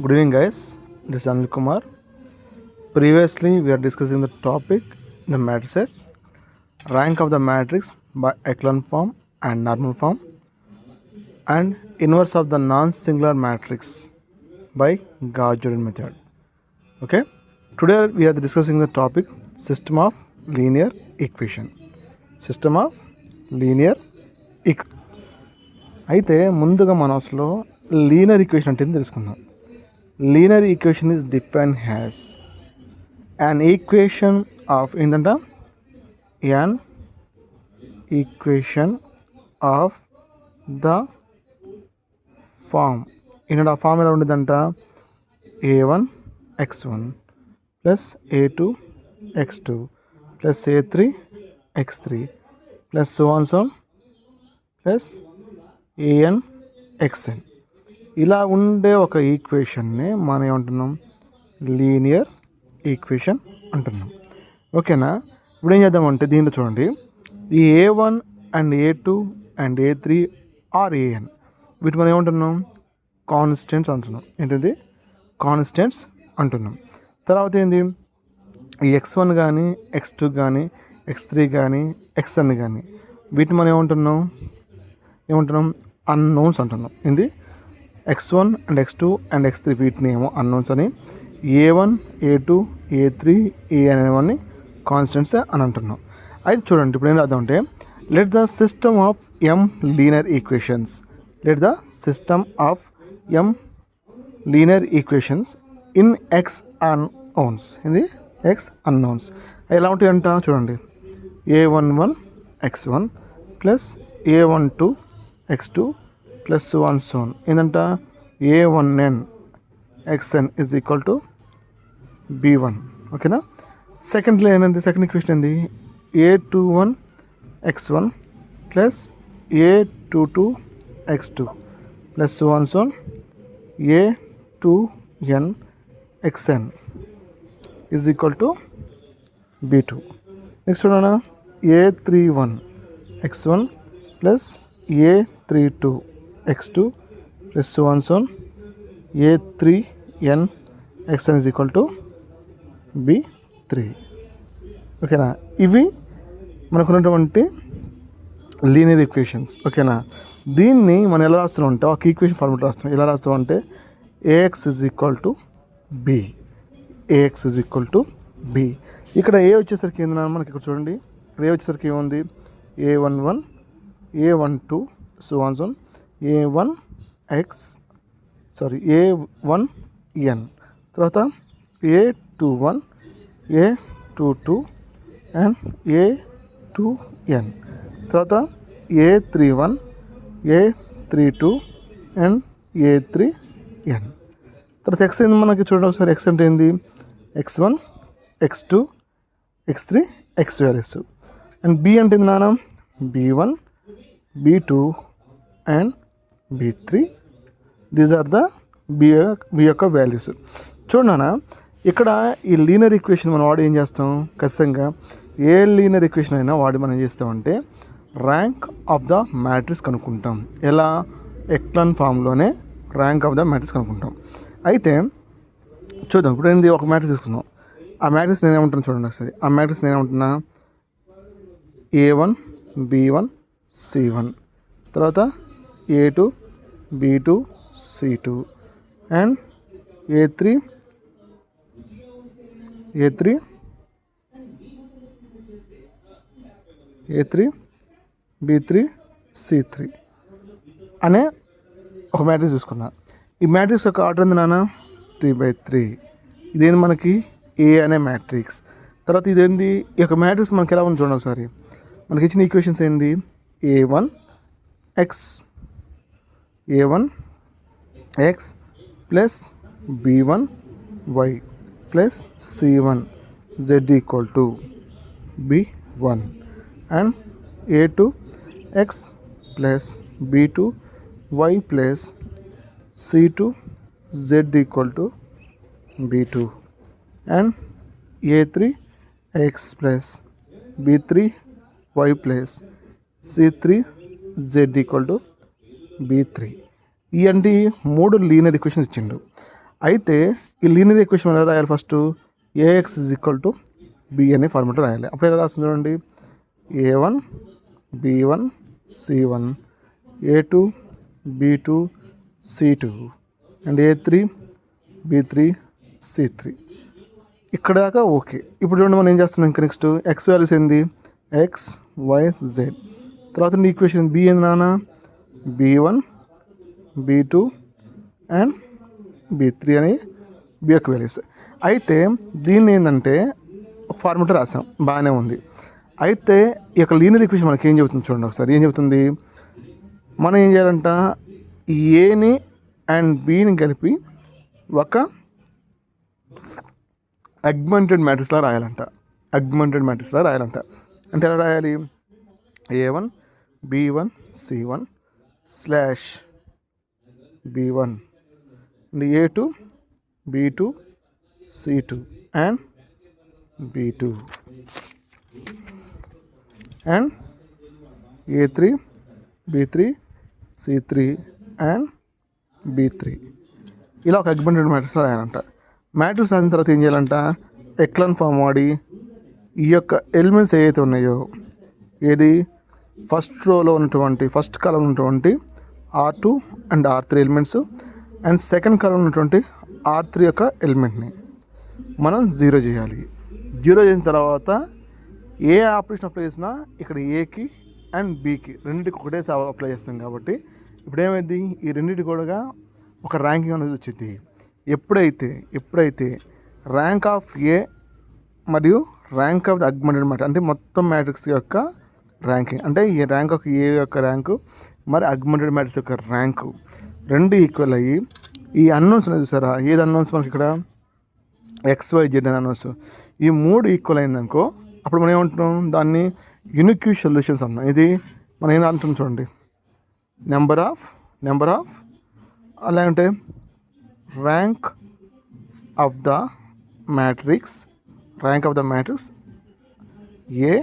Good evening, guys. This is Anil Kumar. Previously, we are discussing the topic the matrices, rank of the matrix by echelon form and normal form, and inverse of the non-singular matrix by Gauss-Jordan method. Okay. Today we are discussing the topic system of linear equation. System of linear equation. అయితే ముందుగా మనం అసలు linear equation అంటే తెలుసుకుందాం. Linear equation is defined has an equation of ఏంటంట an equation of the form ఏంటంటే ఆ form ఎలా ఉండదంట a1 x1 plus a2 x2 plus a3 x3 plus so on so on plus an xn ఇలా ఉండే ఒక ఈక్వేషన్ని మనం ఏమంటున్నాం లీనియర్ ఈక్వేషన్ అంటున్నాం. ఓకేనా. ఇప్పుడు ఏం చేద్దామంటే దీంట్లో చూడండి, ఈ a1 and a2 and a3 are an వీటి మనం ఏమంటున్నాం కాన్స్టెంట్స్ అంటున్నాం. ఏంటిది కాన్స్టెంట్స్ అంటున్నాం. తర్వాత ఏంది ఈ x1 కానీ x2 కానీ x3 కానీ xn కానీ వీటిని మనం ఏమంటున్నాం అన్నోన్స్ అంటున్నాం. ఏంది x1 and x2 and x3 వీటిని ఏమో అన్నోన్స్ అని, a1 a2 a3 an అనేవన్నీ constants అని అంటున్నాం. అయితే చూడండి ఇప్పుడు ఏం రాద్దామంటే let the system of m linear equations linear equations in x unknowns. ఇది x అన్నోన్స్ ఎలా ఉంటాయి అంట చూడండి, a11 x1 plus a12 x2 plus so on so on ఏంటంట a1n xn is equal to b1. ఓకేనా. సెకండ్లో ఏంటంటే సెకండ్ ఈక్వేషన్ ఏంది a21 x1 plus a22 x2 plus so on so on a2n xn is equal to b2. Next చూడనా a31 x1 plus a32 x2 plus so on so on a3n xn is equal to b3. ఓకేనా. ఇవి మనకున్నటువంటి linear equations. ఓకేనా. దీన్ని మనం ఎలా రాస్తున్నాం అంటే ఒక ఈక్వేషన్ ఫార్ములా రాస్తాం. ఎలా రాస్తాం అంటే ax is equal to b. ఇక్కడ ఏ వచ్చేసరికి ఏంది మనకి ఇక్కడ చూడండి, ఏ వచ్చేసరికి ఏముంది a11 a12 so on so a1n తర్వాత a21 a22 అండ్ a2n తర్వాత a31 a32 అండ్ a3n. తర్వాత x ఏంది మనకి చూడండి ఒకసారి, x అంటే ఏంది x1 x2 x3 x values and b అంటే ఏంది నాన్న b1 b2 and b3. These are the B యొక్క వాల్యూస్. చూడనా ఇక్కడ ఈ లీనియర్ ఈక్వేషన్ మనం వాడి ఏం చేస్తాం, ఖచ్చితంగా ఏ లీనియర్ ఈక్వేషన్ అయినా వాడి మనం ఏం చేస్తామంటే ర్యాంక్ ఆఫ్ ద మ్యాట్రిక్స్ కనుక్కుంటాం. ఎలా ఎక్లాన్ ఫామ్లోనే ర్యాంక్ ఆఫ్ ద మ్యాట్రిక్స్ కనుక్కుంటాం. అయితే చూద్దాం ఇప్పుడు ఏంది ఒక మ్యాట్రిక్స్ తీసుకుందాం. ఆ మ్యాట్రిక్స్ నేనేమంటున్నా చూడండి ఒకసారి, ఆ మ్యాట్రిక్స్ నేనేమంటున్నా a1 b1 c1 తర్వాత a2 b2 c2 and a3 b3 c3 అనే ఒక మ్యాట్రిక్స్ తీసుకున్నా. ఈ మ్యాట్రిక్స్ యొక్క ఆర్డర్ ఉంది నాన్న 3/3. ఇదేంది మనకి ఏ అనే మ్యాట్రిక్స్. తర్వాత ఇదేంది ఈ యొక్క మ్యాట్రిక్స్ మనకి ఎలా ఉంది చూడండి ఒకసారి. మనకి ఇచ్చిన ఈక్వేషన్స్ ఏంది a1 x plus b1 y plus c1 z equal to b1 and a2 x plus b2 y plus c2 z equal to b2 and a3 x plus b3 y plus c3 z equal to b3. ఇవన్నీ 3 linear equations ఇచ్చిండు. అయితే ఈ linear equation ఎలా రాయాలి? First A X is equal to B అనే formula రాయాలి. అప్పుడు ఎలా రాస్తుంది చూడండి, A1 B1 C1 A2 B2 C2 and A3 B3 C3. ఇక్కడ దాకా ఓకే. ఇప్పుడు చూడండి మనం ఏం చేస్తున్నాం, ఇంకా నెక్స్ట్ ఎక్స్ వాల్యూస్ ఏంది, ఎక్స్ వై జెడ్. తర్వాత ఈక్వేషన్ బి ఏంది నాన్న, B1 B2 అండ్ B3 అని బి యొక్క వాల్యూస్. అయితే దీన్ని ఏంటంటే ఒక ఫార్ములా రాసాం, బాగానే ఉంది. అయితే ఈ యొక్క లీనియర్ ఈక్వేషన్ మనకి ఏం చెబుతుంది చూడండి ఒకసారి. ఏం చెబుతుంది, మనం ఏం చేయాలంట, ఏని అండ్ బిని కలిపి ఒక అగ్మెంటెడ్ మ్యాట్రిక్స్లా రాయాలంట. అగ్మెంటెడ్ మ్యాట్రిక్స్లా రాయాలంట. అంటే ఎలా రాయాలి, A1 B1 C1 slash B1 and A2 B2 C2 and B2 and A3 B3 C3 and B3. ఇలా ఒక అగ్మెంటెడ్ మ్యాట్రిక్స్ రాయాలంట. మ్యాట్రిక్స్ రాసిన తర్వాత ఏం చేయాలంట, ఎక్లాన్ ఫామ్ వాడి ఈ యొక్క ఎలిమెంట్స్ ఏవైతే ఉన్నాయో, ఏది ఫస్ట్ రోలో ఉన్నటువంటి ఫస్ట్ కాలం ఉన్నటువంటి R2 and R3 elements and second column ఉన్నటువంటి R3 యొక్క ఎలిమెంట్ని మనం జీరో చేయాలి. జీరో చేసిన తర్వాత ఏ ఆపరేషన్ అప్లై చేసినా ఇక్కడ ఏకి అండ్ బీకి రెండింటికి ఒకటే అప్లై చేస్తాం కాబట్టి ఇప్పుడు ఏమైంది, ఈ రెండింటి కూడా ఒక ర్యాంకింగ్ అనేది వచ్చింది. ఎప్పుడైతే ర్యాంక్ ఆఫ్ ఏ మరియు rank of the augmented matrix అంటే మొత్తం మ్యాట్రిక్స్ యొక్క ర్యాంకింగ్, అంటే ఈ ర్యాంక్ ఆఫ్ ఏ యొక్క ర్యాంకు మరి అగ్మెంటెడ్ మ్యాట్రిక్స్ యొక్క ర్యాంకు రెండు ఈక్వల్ అయ్యి ఈ అన్నోన్స్ అనేది చూసారా, ఏది అన్నోన్స్ మనకి ఇక్కడ XYZ అని అన్నోన్స్, ఈ మూడు ఈక్వల్ అయిందనుకో అప్పుడు మనం ఏమంటున్నాం, దాన్ని యూనిక్ సొల్యూషన్స్ అన్నాం. ఇది మనం ఏం అంటున్నాం చూడండి, నెంబర్ ఆఫ్ అలాగే rank of the matrix A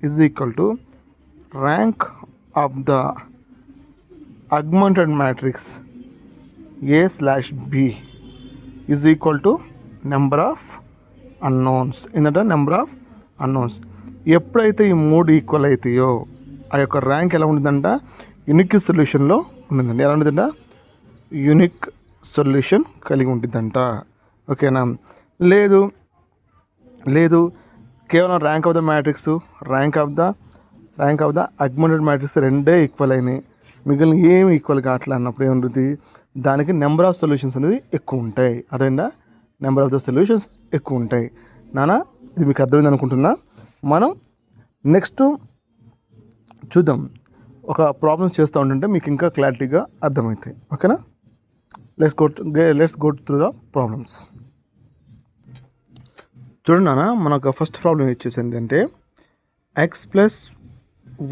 is equal to rank of the augmented matrix A/B is equal to number of unknowns. ఏంటంటే నెంబర్ ఆఫ్ అన్నోన్స్. ఎప్పుడైతే ఈ మూడు ఈక్వల్ అవుతాయో ఆ యొక్క ర్యాంక్ ఎలా ఉంటుందంట, యూనిక్ సొల్యూషన్లో ఉంటుందండి. ఎలా ఉంటుందంట, యూనిక్ సొల్యూషన్ కలిగి ఉంటుందంట. ఓకేనా? లేదు కేవలం rank of the matrix rank of the augmented matrix రెండే ఈక్వల్ అయినాయి, మిగిలిన ఏమి ఈక్వల్ కావట్లే అన్నప్పుడు ఏముంటుంది, దానికి నెంబర్ ఆఫ్ సొల్యూషన్స్ అనేది ఎక్కువ ఉంటాయి. అదేందా, నెంబర్ ఆఫ్ ద సొల్యూషన్స్ ఎక్కువ ఉంటాయి. నానా ఇది మీకు అర్థమైంది అనుకుంటున్నా. మనం నెక్స్ట్ చూద్దాం, ఒక ప్రాబ్లమ్స్ చేస్తూ ఉంటుంటే మీకు ఇంకా క్లారిటీగా అర్థమవుతాయి. ఓకేనా? Let's go through the problems. చూడండి నాన్న, మనకు ఫస్ట్ ప్రాబ్లం ఇచ్చేసింది అంటే x plus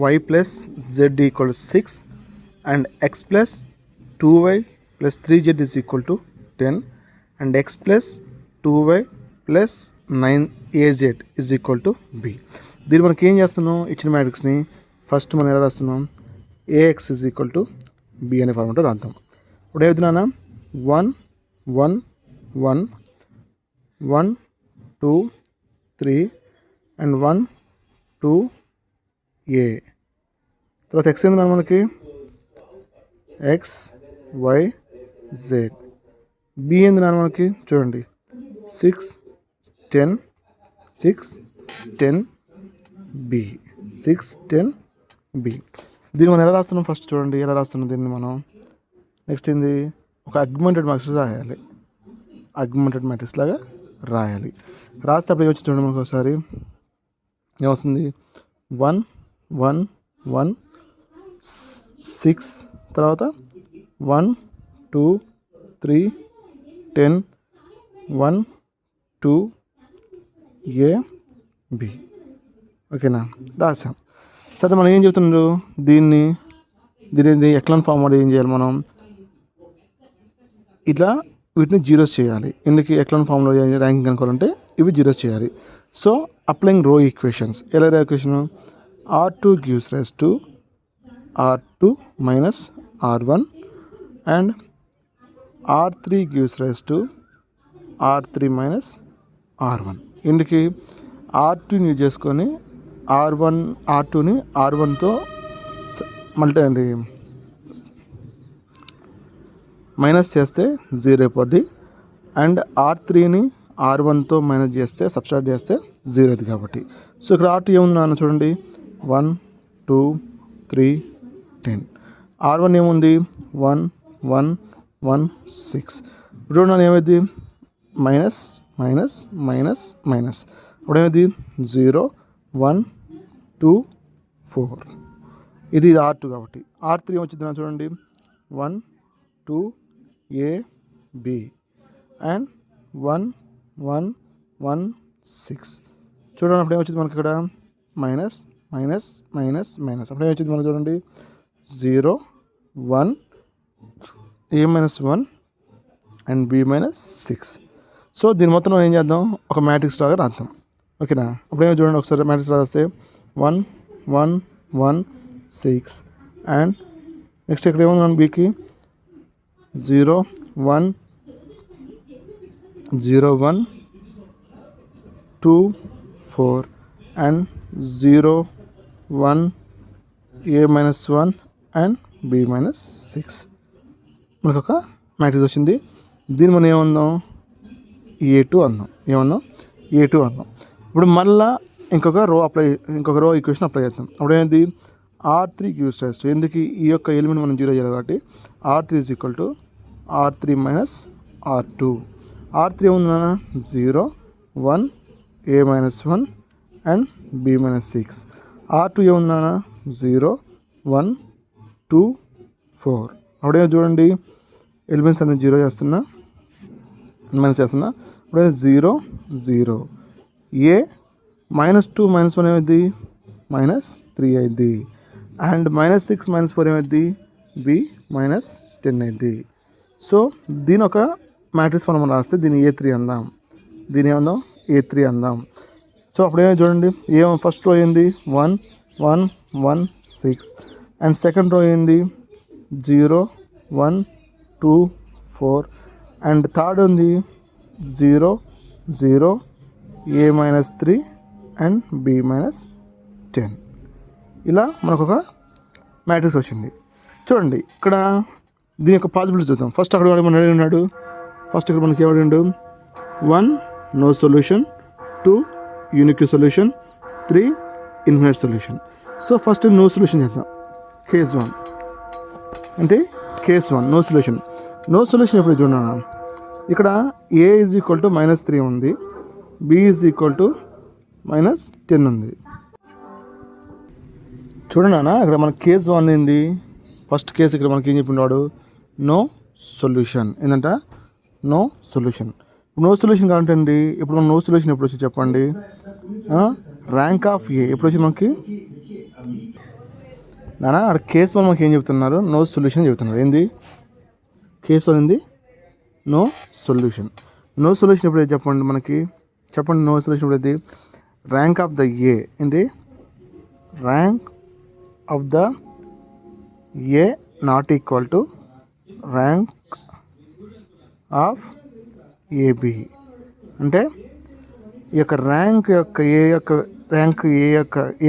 Y plus Z equal 6 and x plus 2y plus 3z is equal to 10 and x plus 2y plus 9az is equal to b. దీన్ని మనకి ఏం చేస్తున్నాం, ఇచ్చిన మ్యాట్రిక్స్ని ఫస్ట్ మనం ఎలా రాస్తున్నాం, ax is equal to b అనే formula రాద్దాం. ఇప్పుడు ఏమవుతున్నా 1 1 1 1 2 3 అండ్ 1 2 a. తర్వాత ఎక్స్ ఏంది మనకి ఎక్స్ వై జెడ్. బి ఏంది మనకి చూడండి 6 10 6 10 b 6 10 b. దీన్ని మనం ఎలా రాస్తున్నాం ఫస్ట్ చూడండి, ఎలా రాస్తున్నాం దీన్ని మనం. నెక్స్ట్ ఏంది, ఒక అగ్మెంటెడ్ మ్యాట్రిక్స్ రాయాలి, అగ్మెంటెడ్ మ్యాట్రిక్స్ లాగా రాయాలి. రాసేటప్పుడు ఏమొచ్చి చూడండి మనకు ఒకసారి ఏమొస్తుంది, 1 1 1 6 తర్వాత 1 2 3 10 1 2 a b. ఓకేనా, రాసాం. సరే మనం ఏం చెప్తున్నారు, దీన్ని ఎక్లాన్ ఫామ్ వాడు ఏం చేయాలి, మనం ఇట్లా వీటిని జీరోస్ చేయాలి. ఎందుకు ఎక్లాన్ ఫామ్లో ర్యాంకింగ్ కనుక్కోవాలంటే ఇవి జీరోస్ చేయాలి. సో అప్లయింగ్ రో ఈక్వేషన్స్, ఎలా equation R2 gives rise to R2 minus R1 and R3 gives rise to R3 minus R1. ఇందుకి R2ని యూజ్ చేసుకొని R2ని R1తో మల్టీ అండి మైనస్ చేస్తే 0 అయిపోద్ది. అండ్ R3ని R1తో మైనస్ చేస్తే సబ్స్ట్రాక్ట్ చేస్తే 0 అవుతుంది కాబట్టి. సో ఇక్కడ R2 ఏముంది చూడండి, 1 2 3 10. R1 ఏముంది, 1 1 1 6. ఇప్పుడు ఏమైంది, మైనస్ మైనస్ మైనస్ మైనస్. ఇప్పుడు ఏమైంది 0 1 2 4. ఇది R2 కాబట్టి. R3 ఏమొచ్చింది చూడండి, 1 2 A B అండ్ 1 1 1 6. చూడండి అప్పుడు ఏమొచ్చింది మనకి ఇక్కడ మైనస్ మైనస్ మైనస్ మైనస్. అప్పుడు ఏమొచ్చింది మనకి చూడండి 0 1 A minus 1 and B minus 6. So దీని మొత్తం మనం ఏం చేద్దాం, ఒక మ్యాట్రిక్స్ లాగా రాద్దాం. ఓకేనా. అప్పుడు ఏమో చూడండి ఒకసారి మ్యాట్రిక్స్ రాస్తే 1 1 1 6 అండ్ నెక్స్ట్ ఇక్కడ ఏముంది మన బీకి 0 1 0 1 2 4 and 0 1 A minus 1 and B minus 6. మనకు ఒక మ్యాట్రిక్స్ వచ్చింది. దీన్ని మనం ఏమందాం, A2 అందాం. ఏమందాం, A2 అందాం. ఇప్పుడు మళ్ళీ ఇంకొక రో ఈక్వేషన్ అప్లై చేద్దాం. అప్పుడు ఏంటి, R3 గివ్స్ రైజ్ టు, ఎందుకు ఈ యొక్క ఎలిమెంట్ మనం 0 చేయాలి కాబట్టి R3 is equal to R3 minus R2. R3 ఏముందన్నా 0 1 A minus 1 and B minus 6. R2 ఏముందన్నా 0 1 2 4. అప్పుడే చూడండి ఎలిమెంట్స్ అనేది 0 చేస్తున్నా, మైనస్ చేస్తున్నా. అప్పుడే 0 0. A మైనస్ 2 మైనస్ 1 ఏమైంది, మైనస్ 3 అయింది. అండ్ మైనస్ 6 మైనస్ 4 ఏమైంది, B మైనస్ 10 అయింది. సో దీని ఒక మ్యాట్రిక్స్ ఫార్మ్ మనం రాస్తే దీన్ని A3 అందాం. దీని ఏమందాం, A3 అందాం. సో అప్పుడు ఏమైంది చూడండి, ఫస్ట్ రో ఏంది 1 1 1 6 అండ్ సెకండ్ రో ఏంది 0 1 2 4 అండ్ థర్డ్ ఉంది 0 0 A minus 3 and B minus 10. ఇలా మనకు ఒక మ్యాట్రిక్స్ వచ్చింది. చూడండి ఇక్కడ దీని యొక్క పాసిబిలిటీ చూద్దాం. ఫస్ట్ అక్కడ మనం అడిగి ఉన్నాడు, ఫస్ట్ ఇక్కడ మనకి ఏమడిగిండు, 1 no solution, 2 unique solution, 3 infinite solution. So first no solution చేద్దాం. కేస్ 1 అంటే case 1 no solution. No solution ఎప్పుడు చూడన్నా, ఇక్కడ A is equal to minus 3 ఉంది, B is equal to minus 10 ఉంది. చూడండి అన్న, ఇక్కడ మన కేస్ 1 ఏంది, ఫస్ట్ కేసు ఇక్కడ మనకి ఏం చెప్పినాడు, నో సొల్యూషన్. ఏంటంట నో సొల్యూషన్. నో సొల్యూషన్ కావాలంటే అండి, ఇప్పుడు మనం నో సొల్యూషన్ ఎప్పుడు వచ్చి చెప్పండి, ర్యాంక్ ఆఫ్ ఏ ఎప్పుడు వచ్చి మనకి నానా అక్కడ కేసు 1 మనకి ఏం చెప్తున్నారు, నో సొల్యూషన్ చెప్తున్నారు. ఏంది కేసు 1 ఏంది, నో సొల్యూషన్. నో సొల్యూషన్ ఎప్పుడు చెప్పండి మనకి, చెప్పండి నో సొల్యూషన్ ఎప్పుడైతే ర్యాంక్ ఆఫ్ ద ఏ ఏంటి, rank of the A not equal to rank of A B. అంటే ఈ యొక్క ర్యాంక్ యొక్క ఏ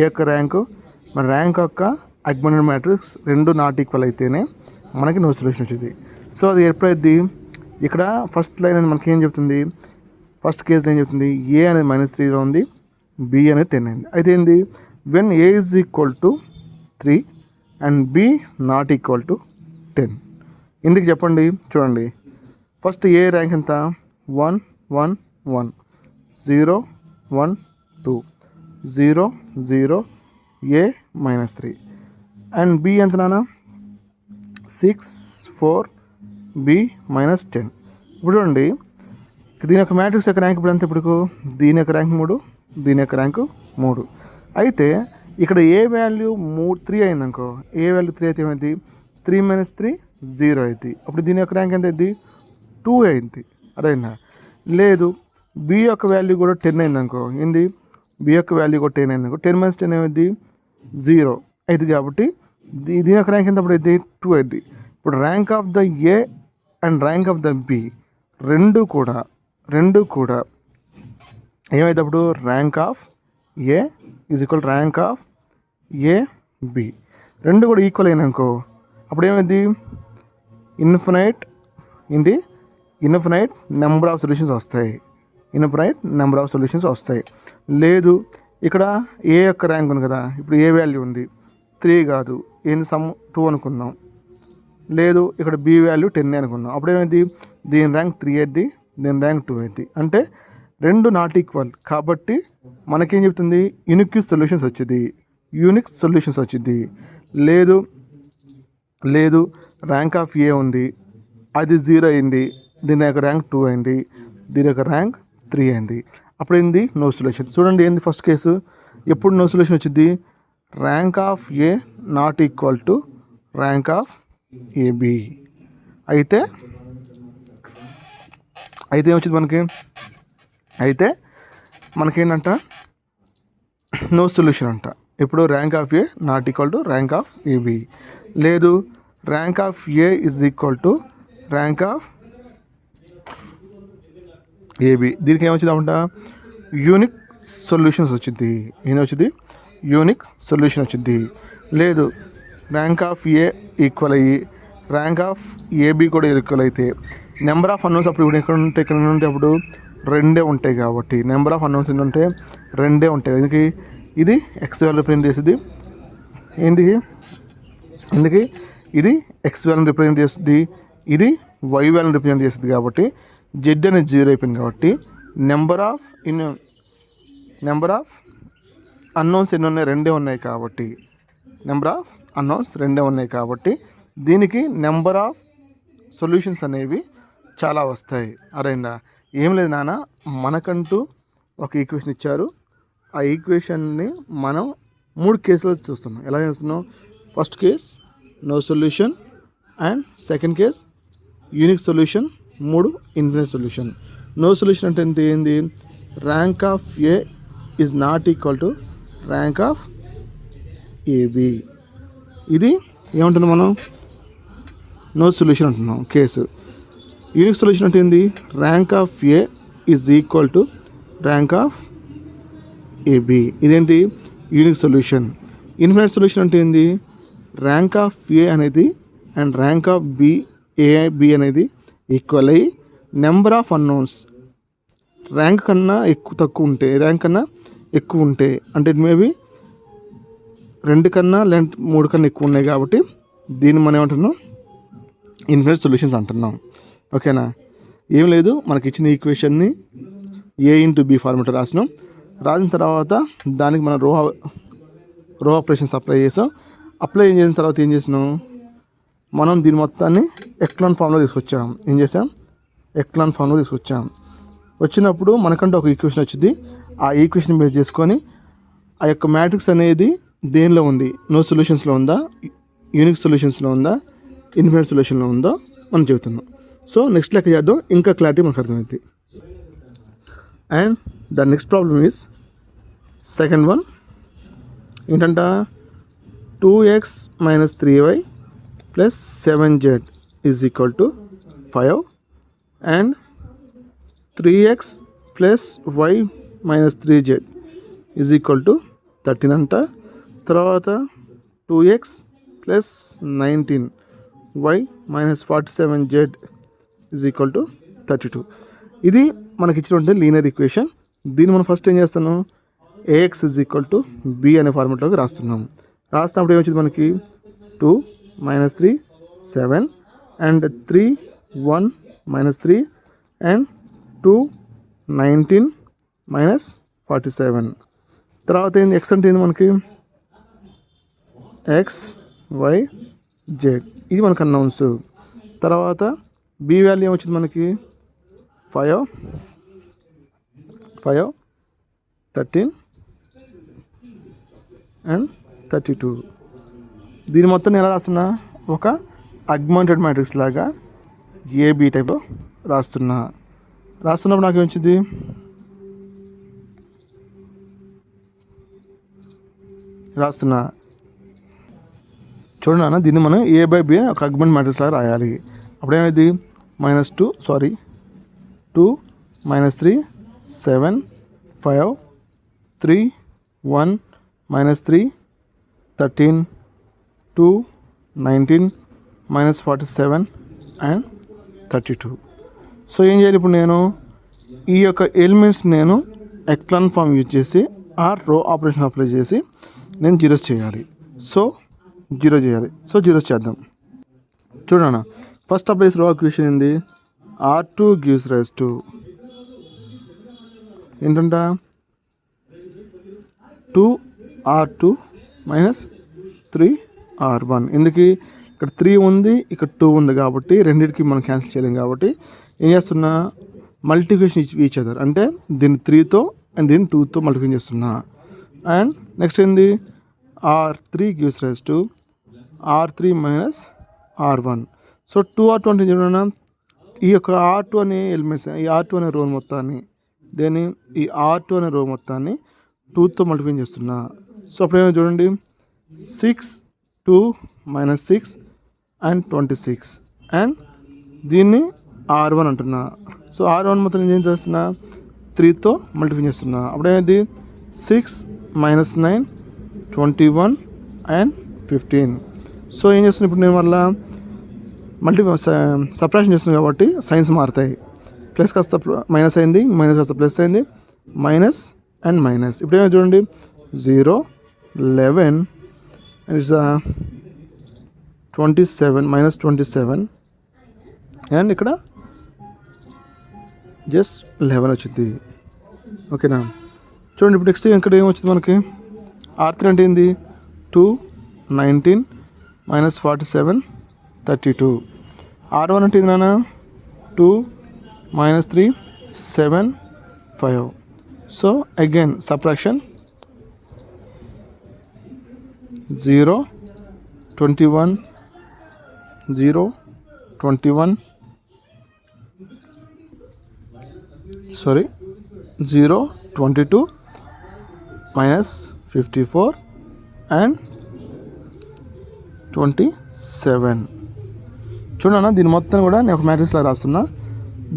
యొక్క ర్యాంకు మన ర్యాంక్ యొక్క అగ్మెంటెడ్ మ్యాట్రిక్స్ రెండు నాట్ ఈక్వల్ అయితేనే మనకి నో సొల్యూషన్ వచ్చింది. సో అది ఎప్పుడైతే ఇక్కడ ఫస్ట్ లైన్ అనేది మనకి ఏం చెప్తుంది, ఫస్ట్ కేసులో ఏం చెప్తుంది, ఏ అనేది -3లో ఉంది, బి అనేది 10 అయింది. అయితే ఏంది, when A is equal to 3 and B not equal to 10. ఎందుకు చెప్పండి, చూడండి ఫస్ట్ ఏ ర్యాంక్ ఎంత, 1 1 1 0 1 2 0 0 ఏ -3 అండ్ బి ఎంత నానా 6 4 బి -10. ఇప్పుడు చూడండి దీని యొక్క మ్యాట్రిక్స్ యొక్క ర్యాంక్ ఇప్పుడు ఎంత, ఇప్పుడు దీని యొక్క ర్యాంక్ 3, దీని యొక్క ర్యాంకు 3. అయితే ఇక్కడ ఏ వాల్యూ 3 అయింది అనుకో, ఏ వాల్యూ 3 అయితే ఏమైంది, 3 - 3 0 అయింది. అప్పుడు దీని యొక్క ర్యాంక్ ఎంత అయింది, 2 అయింది. అరేనా లేదు, బి యొక్క వాల్యూ కూడా 10 అయింది అనుకో, ఏంది బి యొక్క వాల్యూ కూడా 10 అయింది అనుకో, 10 - 10 ఏమైంది 0 అయింది. కాబట్టి దీని యొక్క ర్యాంక్ ఎంత అప్పుడు అయితే 2 అయింది. ఇప్పుడు rank of the A and rank of the B రెండు కూడా ఏమైతే అప్పుడు rank of A is equal rank of A B రెండు కూడా ఈక్వల్ అయినాకో అప్పుడు ఏమైంది ఇన్ఫినైట్ నెంబర్ ఆఫ్ సొల్యూషన్స్ వస్తాయి. లేదు ఇక్కడ ఏ యొక్క ర్యాంక్ ఉంది కదా, ఇప్పుడు ఏ వాల్యూ ఉంది 3 కాదు, ఏంది సమ్ 2 అనుకున్నాం. లేదు ఇక్కడ బి వాల్యూ 10 అనుకున్నాం. అప్పుడు ఏమైంది దీని ర్యాంక్ 3 అయింది, దీని ర్యాంక్ 2 అయింది. అంటే రెండు నాట్ ఈక్వల్ కాబట్టి మనకేం చెప్తుంది యూనిక్ సొల్యూషన్స్ వచ్చింది. లేదు ర్యాంక్ ఆఫ్ ఏ ఉంది, అది 0 అయింది, దీని యొక్క ర్యాంక్ 2 అయింది, దీని యొక్క ర్యాంక్ 3 అయింది. అప్పుడు ఏంది నో సొల్యూషన్. చూడండి ఏంది ఫస్ట్ కేసు ఎప్పుడు నో సొల్యూషన్ వచ్చింది, rank of A not equal to rank of AB అయితే ఏమొచ్చింది మనకేంటంట నో సొల్యూషన్ అంట. ఇప్పుడు rank of A not equal to rank of AB. లేదు rank of A is equal to rank of AB. దీనికి ఏమొచ్చింది అన్నమాట యూనిక్ సొల్యూషన్స్ వచ్చింది. యూనిక్ సొల్యూషన్ వచ్చింది. లేదు ర్యాంక్ ఆఫ్ ఏ ఈక్వల్ అయ్యి ర్యాంక్ ఆఫ్ ఏబి కూడా ఈక్వల్ అయితే నెంబర్ ఆఫ్ అన్నోన్స్ అప్పుడు ఇక్కడ ఉంటే అప్పుడు రెండే ఉంటాయి కాబట్టి నెంబర్ ఆఫ్ అన్నోన్స్ ఏంటంటే రెండే ఉంటాయి. ఎందుకు ఇది ఎక్స్ వాల్యూ రిప్రజెంట్ చేస్తుంది, ఎందుకు ఇది ఎక్స్ వాల్యూని రిప్రజెంట్ చేస్తుంది, ఇది వై వాల్యూని రిప్రజెంట్ చేస్తుంది. కాబట్టి జెడ్ అనేది 0 అయిపోయింది కాబట్టి నెంబర్ ఆఫ్ అన్నోన్స్ ఎన్ని ఉన్నాయి, రెండే ఉన్నాయి కాబట్టి దీనికి నెంబర్ ఆఫ్ సొల్యూషన్స్ అనేవి చాలా వస్తాయి. అరేనా ఏం లేదు నాన్న, మనకంటూ ఒక ఈక్వేషన్ ఇచ్చారు. ఆ ఈక్వేషన్ని మనం 3 కేసులు చూస్తున్నాం. ఎలా చూస్తున్నాం, first case no solution, and second case unique solution, 3 infinite solution. No solution అంటే ఏంది, rank of A is not equal to rank of A B. ఇది ఏమంటున్నాం మనం, నో సొల్యూషన్ అంటున్నాం కేసు. యూనిక్ సొల్యూషన్ అంటే ఏంది, rank of A is equal to rank of A B. ఇదేంటి unique solution. Infinite solution అంటే ఏంది, ర్యాంక్ ఆఫ్ ఏ అనేది అండ్ ర్యాంక్ ఆఫ్ బి అనేది ఈక్వల్ అయ్యి నెంబర్ ఆఫ్ అన్నోన్స్ ర్యాంక్ కన్నా ఎక్కువ ఉంటే అంటే ఇట్ మేబీ 2 కన్నా లేదా 3 కన్నా ఎక్కువ ఉన్నాయి కాబట్టి దీన్ని మనం ఏమంటున్నాం ఇన్ఫినిట్ సొల్యూషన్స్ అంటున్నాం. ఓకేనా, ఏం లేదు, మనకి ఇచ్చిన ఈక్వేషన్ని ఏ ఇంటూ బి ఫార్మేట్ రాసిన తర్వాత దానికి మనం రో ఆపరేషన్స్ అప్లై చేసాం. అప్లై చేసిన తర్వాత ఏం చేసినాం, మనం దీని మొత్తాన్ని ఎక్లాన్ ఫామ్లో తీసుకొచ్చాం. వచ్చినప్పుడు మనకంటే ఒక ఈక్వేషన్ వచ్చింది. ఆ ఈక్వేషన్ బేస్ చేసుకొని ఆ యొక్క మ్యాట్రిక్స్ అనేది దేనిలో ఉంది, నో సొల్యూషన్స్లో ఉందా, యూనిక్ సొల్యూషన్స్లో ఉందా, ఇన్ఫినిట్ సొల్యూషన్లో ఉందో మనం చెబుతున్నాం. సో నెక్స్ట్ లెక్క చేద్దాం, ఇంకా క్లారిటీ మనకు అర్థమైంది. And the next problem is second one. ఏంటంట 2x - 3y + 7z is equal to 5 and 3x + y - 3z is equal to 13 అంట. తర్వాత 2x + 19y - 47z is equal to 32. ఇది మనకి ఇచ్చినటువంటి లీనియర్ ఈక్వేషన్. దీన్ని మనం ఫస్ట్ ఏం చేస్తున్నాం, ax is equal to b అనే ఫార్మెట్లోకి రాస్తున్నప్పుడు ఏమొచ్చింది మనకి 2 - 3 7 అండ్ 3 1 - 3 అండ్ 2 19 - 47. తర్వాత ఏంది ఎక్స్ అంటే ఏంది మనకి x y z, ఇది మనకు అన్నౌన్స్. తర్వాత బి వాల్యూ ఏమొచ్చింది మనకి 5 13 అండ్ 32. దీని మొత్తం ఎలా రాస్తున్నా, ఒక అగ్మెంటెడ్ మ్యాట్రిక్స్ లాగా ఏబి టైప్ రాస్తున్నప్పుడు నాకు ఏమొచ్చింది, చూడండి అన్న, దీన్ని మనం A/B అని ఒక అగ్మెంట్ మ్యాట్రిక్స్ లాగా రాయాలి. అప్పుడేమైంది minus 2, 2 minus 3, 7, 5, 3, 1 minus 3, 13, 2, 19 minus 47 and 32. So ఏం చేయాలి ఇప్పుడు నేను ఈ యొక్క ఎలిమెంట్స్ నేను ఎక్లాన్ ఫామ్ యూజ్ చేసి ఆర్ రో ఆపరేషన్ అప్లై చేసి నేను జీరోస్ చేయాలి. సో జీరోస్ చేద్దాం. చూడన్నా, ఫస్ట్ అప్లైస్ రో ఈక్వేషన్ ఏంది? R2 gives rise to ఏంటంట 2R2 మైనస్ 3R1. ఎందుకు ఇక్కడ 3 ఉంది, ఇక్కడ 2 ఉంది కాబట్టి రెండింటికి మనం క్యాన్సిల్ చేయలేం. కాబట్టి ఏం చేస్తున్నా, మల్టిప్లికేషన్ ఈచ్ అదర్, అంటే దీన్ని 3తో అండ్ దీన్ని 2తో మల్టిప్లికేషన్ చేస్తున్నా. అండ్ నెక్స్ట్ ఏంది, R3 gives rise to R3 minus R1. So 2R2 అంటే చూడన్నా, ఈ యొక్క R2 అనే ఎలిమెంట్స్, ఈ R2 అనే రో మొత్తాన్ని ఈ R2 అనే రో మొత్తాన్ని 2తో మల్టిప్లికేషన్ చేస్తున్నా. సో అప్పుడేమో చూడండి, 6 2 మైనస్ 6 అండ్ 26 అండ్ దీన్ని R1 అంటున్నా. సో R1 మొత్తం నేను ఏం చేస్తున్నా, 3తో మల్టిప్లికేషన్ చేస్తున్నా. అప్పుడేమైంది, 6 మైనస్ 9 21 అండ్ 15. సో ఏం చేస్తున్నా, ఇప్పుడు నేను మళ్ళీ సపరేషన్ చేస్తున్నాను కాబట్టి సైన్స్ మారుతాయి. ప్లస్ కాస్త మైనస్ అయింది, మైనస్ కాస్త ప్లస్ అయింది, మైనస్ అండ్ మైనస్. ఇప్పుడు ఏమైనా చూడండి, 0 11 అండ్ ఇట్స్ 27 మైనస్ 27 అండ్ ఇక్కడ జస్ట్ 11 వచ్చింది. ఓకేనా? చూడండి ఇప్పుడు నెక్స్ట్ ఇక్కడ ఏమొచ్చింది మనకి, R3 అంటే ఏంది, 2 19 మైనస్ 47 32. R1 అంటే ఏంది నాన్న, 2 minus 3 7 5. So again subtraction, 0 21 0 21 0 22 minus 54 and 27. చూడన్నా, దీని మొత్తం కూడా నేను ఒక మ్యాట్రిక్స్లా రాస్తున్నా.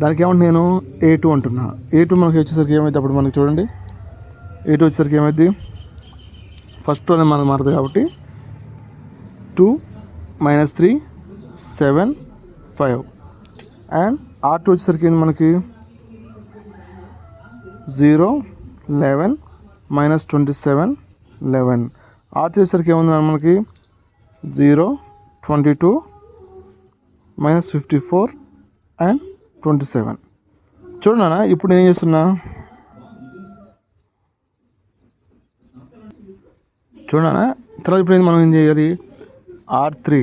దానికి ఏమంటే నేను A2 అంటున్నా. A2 మనకి వచ్చేసరికి ఏమైంది, అప్పుడు మనకి చూడండి, A2 వచ్చేసరికి ఏమైంది, ఫస్ట్ రోనే మనకు మారుతుంది కాబట్టి 2 మైనస్ 3 7 5 అండ్ R2 వచ్చేసరికి ఏంది మనకి 0 11 మైనస్ 27 11. R3 వచ్చేసరికి ఏముంది మనకి 0 22 మైనస్ 54 అండ్ 27. చూడన్నా, ఇప్పుడు నేను ఏం చేస్తున్నా, తర్వాత ఇప్పుడు మనం ఏం చేయాలి, R3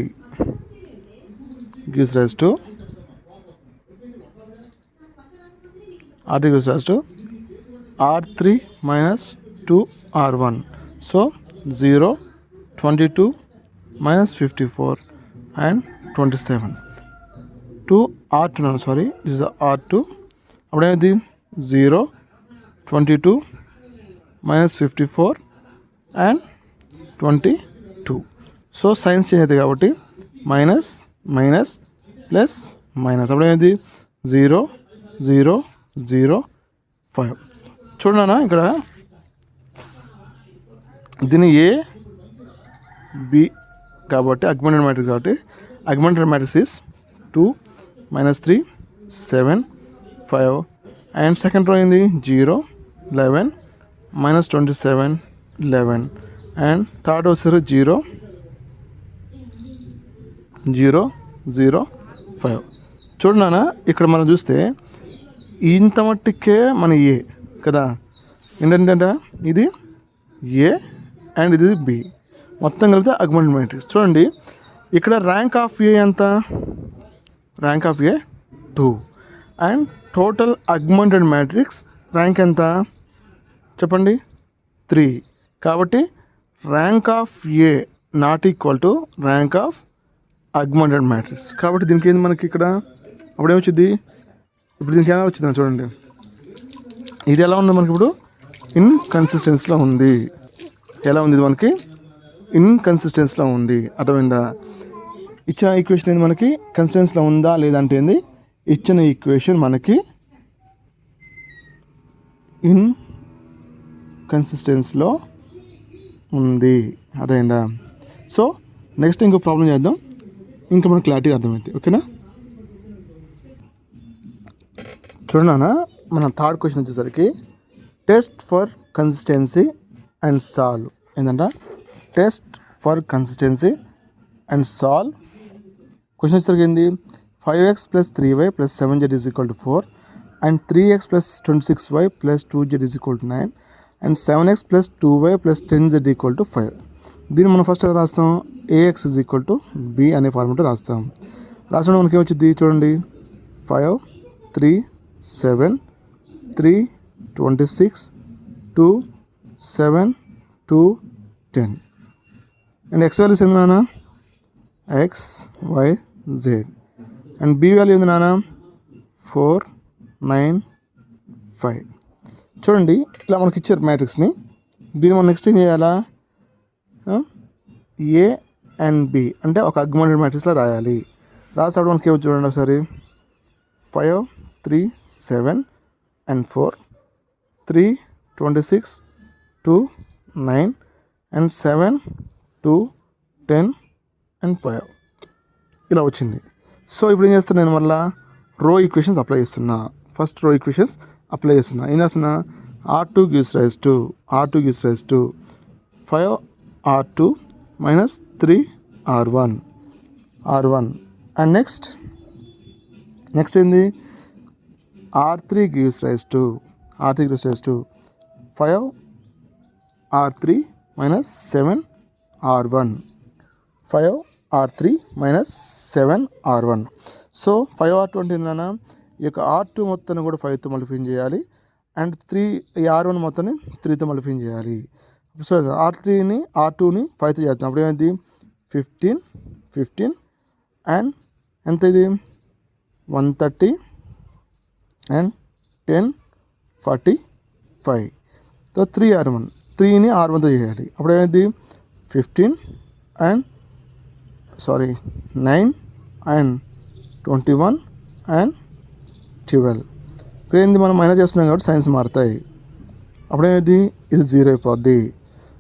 gives rise to R3 minus 2R1. So 0 22 minus 54 and 27. 2R2 this is R2. అప్పుడేది 0 22 minus 54 and 22. So signs change అవుతుంది కాబట్టి మైనస్ మైనస్ ప్లస్ మైనస్, అప్పుడేది 0 0 0 5. చూడన్నా, ఇక్కడ దీని A B కాబట్టి అగ్మెంటెడ్ మ్యాట్రిక్స్, కాబట్టి augmented matrix is 2 minus 3 7 5 and second row అయింది 0 11 minus 27 11 and third వచ్చారు 0 0 0 5. చూడన్నా, ఇక్కడ మనం చూస్తే ఇంత మట్టికే మన A కదా, ఏంటంటే ఇది A అండ్ ఇది B, మొత్తం కలిపితే అగ్మెంటెడ్ మ్యాట్రిక్స్. చూడండి, ఇక్కడ ర్యాంక్ ఆఫ్ A ఎంత, rank of A 2 and total augmented matrix rank ఎంత చెప్పండి, 3. కాబట్టి rank of A not equal to rank of augmented matrix. కాబట్టి దీనికి ఏంది మనకి ఇక్కడ అప్పుడేమొచ్చింది, ఇప్పుడు దీనికి ఎలా వచ్చిందని చూడండి, ఇది ఎలా ఉంది మనకి, ఇప్పుడు ఇన్కన్సిస్టెన్సీలో ఉంది. ఎలా ఉంది ఇది మనకి, ఇన్కన్సిస్టెన్సీలో ఉంది. అర్థమైందా? ఇచ్చిన ఈక్వేషన్ ఏంది మనకి, కన్సిస్టెన్సీలో ఉందా లేదంటే ఏంది, ఇచ్చిన ఈక్వేషన్ మనకి ఇన్కన్సిస్టెన్సీలో ఉంది. అదేందా? సో నెక్స్ట్ ఇంకో ప్రాబ్లం చేద్దాం, ఇంకా మనకు క్లారిటీగా అర్థమైంది. ఓకేనా? చూడనా, మన థర్డ్ క్వశ్చన్ వచ్చేసరికి test for consistency and solve. ఏంటంటే test for consistency and solve. Question వచ్చేసరికి ఏంది? 5x + 3y + 7z = 4 and 3x + 26y + 2z = 9 and 7x + 2y + 10z = 5. దీన్ని మనం ఫస్ట్ ఎలా రాస్తాం? ax = b అనే ఫార్ములా రాస్తాం. రాసిన మనకి ఏమొచ్చింది చూడండి. 5 3 7 3 26 2 7 2 10 అండ్ x వాల్యూస్ ఏంది నాన్న? x y z and b value ఏంది నాన్న? 4 9 5. చూడండి, ఇలా మనకి ఇచ్చారు మ్యాట్రిక్స్ని. దీన్ని మనం నెక్స్ట్ ఏం చేయాలా? ఏ అండ్ బి అంటే ఒక అగ్మెంటెడ్ మ్యాట్రిక్స్లో రాయాలి. రాసేటప్పుడు మనకి ఏమో చూడండి ఒకసారి. 5 3 7 and 4 3 26 2 9 and 7 2 10 and 5 ఇలా వచ్చింది. సో ఇప్పుడు ఏం చేస్తున్నా నేను మళ్ళీ రో ఈక్వేషన్స్ అప్లై చేస్తున్నా. ఫస్ట్ రో ఈక్వేషన్స్ అప్లై చేస్తున్నా. ఏం చేస్తున్నా? R2 gives rise to 5R2 minus 3R1 and next ఏంది? R3 gives rise to 5R3 minus 7R1 so 5R2 అంటే ఏంటన్నా? ఈ యొక్క R2 మొత్తాన్ని కూడా 5తో మల్టిప్లై చేయాలి అండ్ ఈ R1 మొత్తాన్ని 3తో మల్టిప్లై చేయాలి. సో R2ని 5తో చేస్తాం. అప్పుడు ఏమైంది? 15 అండ్ ఎంత ఇది? 130 అండ్ 10 45. సో 3ని R1తో చేయాలి. అప్పుడు ఏమైంది? 9 అండ్ 21 అండ్ 12. ఇప్పుడు ఏంది? మనం మైనస్ చేస్తున్నాం కాబట్టి సైన్స్ మారుతాయి. అప్పుడేమైంది? ఇది 0 అయిపోద్ది.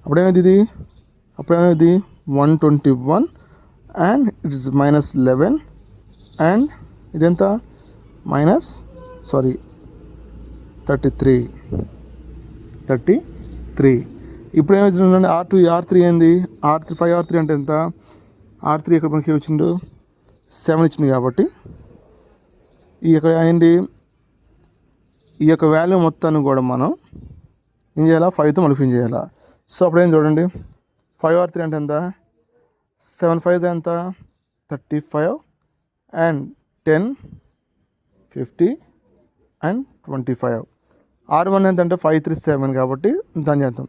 అప్పుడేమైంది? 121 అండ్ ఇట్స్ -11 అండ్ ఇదెంత? -33. ఇప్పుడు ఏమవుతుందండి? R3 ఏంది? 5R3 అంటే ఎంత? R3 ఇక్కడ మనకి వచ్చిండు 7 ఇచ్చింది కాబట్టి ఈ యొక్క ఏంటి? ఈ యొక్క వాల్యూ మొత్తాన్ని కూడా మనం ఏం చేయాలా? 5తో మల్టిప్లై చేయాలా. సో అప్పుడు ఏం చూడండి, 5R3 అంటే ఎంత? 7 5 ఎంత? 35 అండ్ 10 50 అండ్ 25. R1 ఎంత అంటే 5 3 7 కాబట్టి దాని చేద్దాం.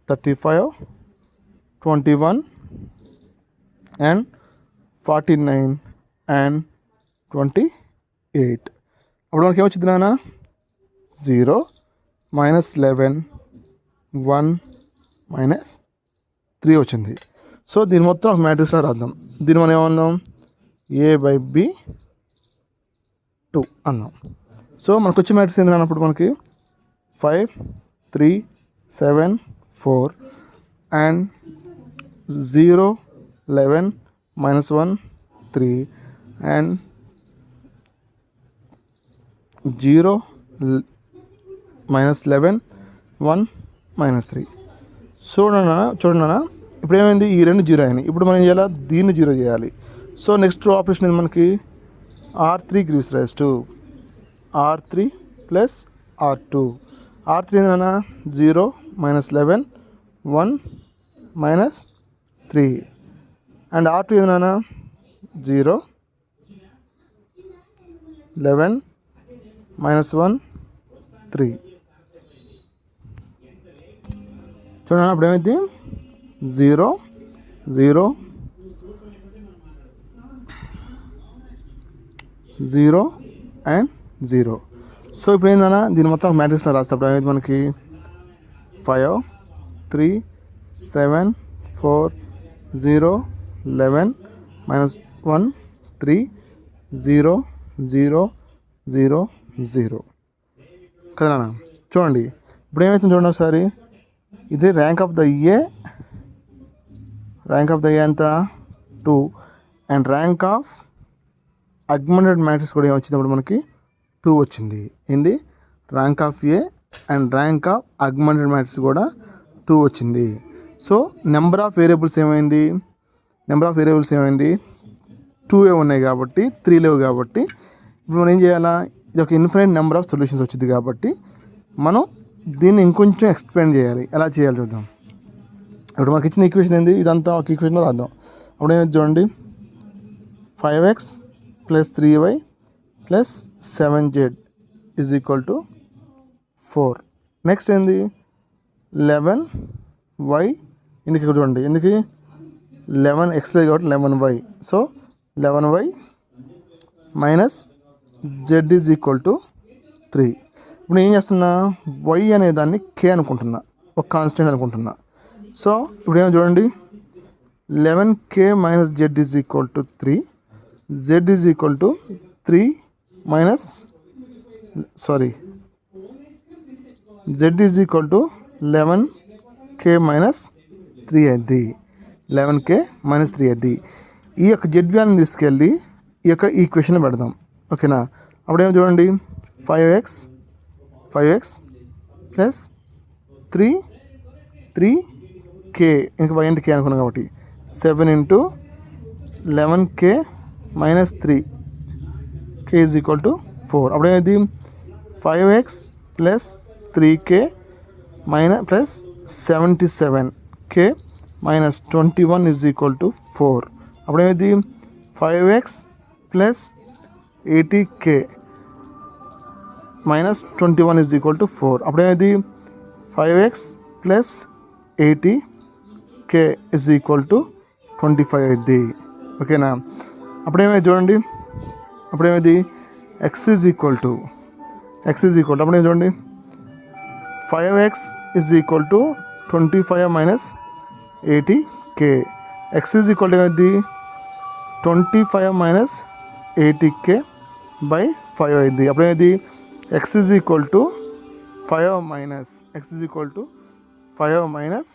35 21 అండ్ 49 అండ్ 28. అప్పుడు మనకి ఏమొచ్చింది నాన్న? 0 -11 1 -3 వచ్చింది. సో దీని మొత్తం ఒక మ్యాట్రిక్స్లో రాద్దాం. దీన్ని మనం ఏమన్నాం? A/B/2 అన్నాం. సో మనకు వచ్చే మ్యాట్రిక్స్ ఏంటి అన్నప్పుడు మనకి 5 3 7 4 అండ్ 0 11 -1 3 అండ్ 0 -11 1 -3. చూడండి ఇప్పుడు ఏమైంది? ఈ రెండు 0 అయినాయి. ఇప్పుడు మనం ఏం చేయాలి? దీన్ని 0 చేయాలి. సో నెక్స్ట్ ఆపరేషన్ ఇది మనకి R3 gives rise to R3 + R2. R3 ఏంటన్నా? 0 -11 1 -3 అండ్ R2 ఏంటన్నా? 0 11 -1 3. చూడండి అప్పుడు ఏమైంది? 0 0 0 అండ్ 0. సో ఇప్పుడు ఏంటన్నా? దీని మొత్తం మ్యాట్రిక్స్లో రాస్తే ఏమైంది మనకి? 5 3 7 4 0 11 -1 3 0 0 0 0 కదా నాన్న. చూడండి ఇప్పుడు ఏమవుతుంది చూడండి ఒకసారి. ఇది ర్యాంక్ ఆఫ్ ద ఏ ఎంత 2 and rank of augmented matrix కూడా ఏమొచ్చినప్పుడు మనకి 2 వచ్చింది. ఏంది rank of A and rank of augmented matrix కూడా 2 వచ్చింది. సో నెంబర్ ఆఫ్ వేరియబుల్స్ ఏమైంది 2 ఉన్నాయి కాబట్టి 3 లేవు కాబట్టి ఇప్పుడు మనం ఏం చేయాలా, ఇది ఒక ఇన్ఫినిట్ నెంబర్ ఆఫ్ సొల్యూషన్స్ వచ్చింది కాబట్టి మనం దీన్ని ఇంకొంచెం ఎక్స్ప్లెయిన్ చేయాలి. ఎలా చేయాలి చూద్దాం. ఇప్పుడు మనకి ఇచ్చిన ఈక్వేషన్ ఏంది, ఇదంతా ఒక ఈక్వేషన్లో రాద్దాం. అప్పుడు ఏమైంది చూడండి, 5x + 3y + 7z = 4. నెక్స్ట్ ఏంది 11y, ఎందుకు ఇక్కడ చూడండి, ఎందుకు 11x లేదు కాబట్టి 11y. So 11y - z = 3. ఇప్పుడు ఏం చేస్తున్నా, y అనే దాన్ని k అనుకుంటున్నా, ఒక కాన్స్టెంట్ అనుకుంటున్నా. సో ఇప్పుడు ఏమో చూడండి 11k - z = 3, z = 3 minus sorry z = 11k - 3 అయింది. 11k - 3 అయింది. ఈ యొక్క z వాల్యూని తీసుకెళ్ళి ఈ యొక్క ఈక్వేషన్ పెడదాం. ఓకేనా. అప్పుడేమో చూడండి 5x + 3k, ఇంకా y అంటే k అనుకున్నాం కాబట్టి 7 × 11k - 3, k = 4. అప్పుడేమైంది 5x + 3k + 77k - 21 = 4. అప్పుడేమైంది 5x + 80k - 21 = 4. అప్పుడేమైంది 5x + 80k = 25 అయింది. ఓకేనా. అప్పుడేమైంది చూడండి, అప్పుడేమైంది x అప్పుడేమి చూడండి 5x = 25 - 80k, x ఏమైంది 25 - 80k / 5 అయింది. అప్పుడేమైంది x = 5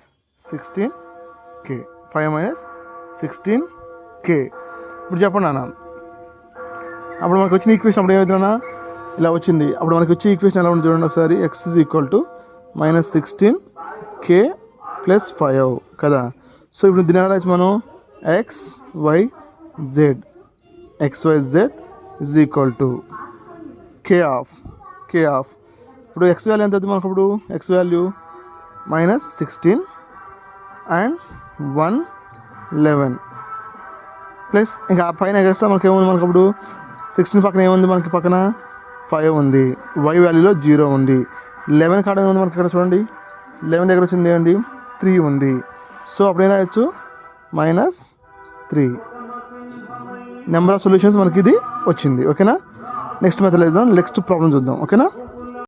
- 16k, 5 - 16k. ఇప్పుడు చెప్పండి నాన్న, అప్పుడు మనకు వచ్చిన ఈక్వేషన్ అప్పుడు ఏమవుతుందన్నా ఇలా వచ్చింది. అప్పుడు మనకి వచ్చే ఈక్వేషన్ ఎలా ఉంది చూడండి ఒకసారి. x = -16k + 5 కదా. సో ఇప్పుడు దీని ఎలా రాయచ్చు మనం, xyz = k ఆఫ్. ఇప్పుడు x వాల్యూ ఎంత అవుతుంది మనకు, అప్పుడు x వాల్యూ -16 అండ్ 111 ప్లస్ ఇంకా పైన ఎగస్ట్రా మనకి ఏముంది, మనకు అప్పుడు 16 పక్కన ఏముంది, మనకి పక్కన 5 ఉంది, y వాల్యూలో 0 ఉంది. 11 కాడ ఏముంది మనకి ఇక్కడ చూడండి, 11 దగ్గర వచ్చింది ఏముంది 3 ఉంది. సో అప్పుడు ఏం రాయొచ్చు -3. నెంబర్ ఆఫ్ సొల్యూషన్స్ మనకి ఇది వచ్చింది. ఓకేనా. నెక్స్ట్ మెథడ్ వేద్దాం, నెక్స్ట్ ప్రాబ్లం చూద్దాం. ఓకేనా.